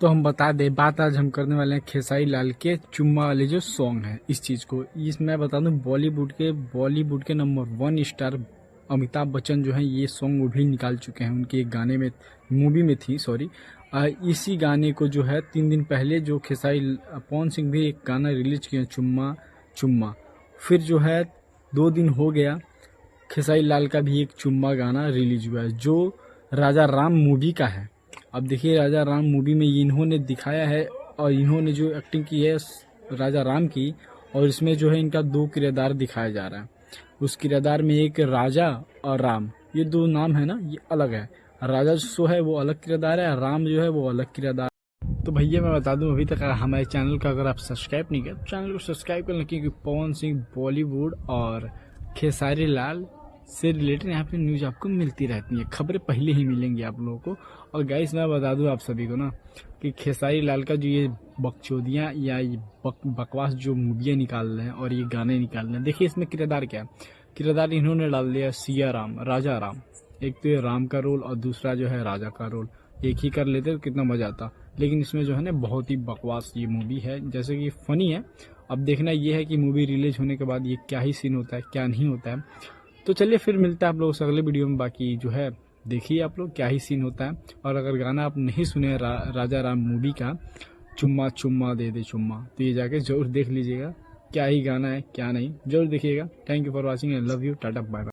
तो हम बता दें, बात आज हम करने वाले हैं खेसारी लाल के चुम्मा वाले जो सॉन्ग है इस चीज़ को। इस मैं बता दूं, बॉलीवुड के नंबर 1 स्टार अमिताभ बच्चन जो है ये सॉन्ग वो भी निकाल चुके हैं। उनके एक गाने में, मूवी में थी, सॉरी। इसी गाने को जो है 3 दिन पहले जो खेसारी पवन सिंह भी एक गाना रिलीज किया, चुम्मा चुम्मा। फिर जो है 2 दिन हो गया, खेसारी लाल का भी एक चुम्मा गाना रिलीज हुआ है जो राजा राम मूवी का है। अब देखिए, राजा राम मूवी में इन्होंने दिखाया है और इन्होंने जो एक्टिंग की है राजा राम की, और इसमें जो है इनका 2 किरदार दिखाया जा रहा है। उस किरदार में एक राजा और राम, ये 2 नाम है ना, ये अलग है। राजा जो है वो अलग किरदार है, राम जो है वो अलग किरदार। तो भैया मैं बता दूं, अभी तक हमारे चैनल का अगर आप सब्सक्राइब नहीं किया तो चैनल को सब्सक्राइब कर लें, क्योंकि पवन सिंह, बॉलीवुड और खेसारी लाल से रिलेटेड यहाँ पे न्यूज आपको मिलती रहती है। खबरें पहले ही मिलेंगी आप लोगों को। और गाइस मैं बता दूं आप सभी को ना कि खेसारी लाल का जो ये बकचोदियाँ या ये बकवास जो मूवियाँ निकाल रहे हैं और ये गाने निकाल रहे हैं, देखिए इसमें किरदार क्या है। किरदार इन्होंने डाल दिया सिया राम, राजा राम। एक तो ये राम का रोल और दूसरा जो है राजा का रोल, एक ही कर लेते तो कितना मजा आता। लेकिन इसमें जो है ना बहुत ही बकवास ये मूवी है, जैसे कि फनी है। अब देखना ये है कि मूवी रिलीज होने के बाद ये क्या ही सीन होता है, क्या नहीं होता है। तो चलिए फिर मिलता है आप लोगों से अगले वीडियो में। बाकी जो है देखिए आप लोग क्या ही सीन होता है। और अगर गाना आप नहीं सुने राजा राम मूवी का चुम्मा चुम्मा दे दे चुम्मा, तो ये जाके जरूर देख लीजिएगा क्या ही गाना है क्या नहीं, जरूर देखिएगा। Thank you for watching and love you, tata bye bye.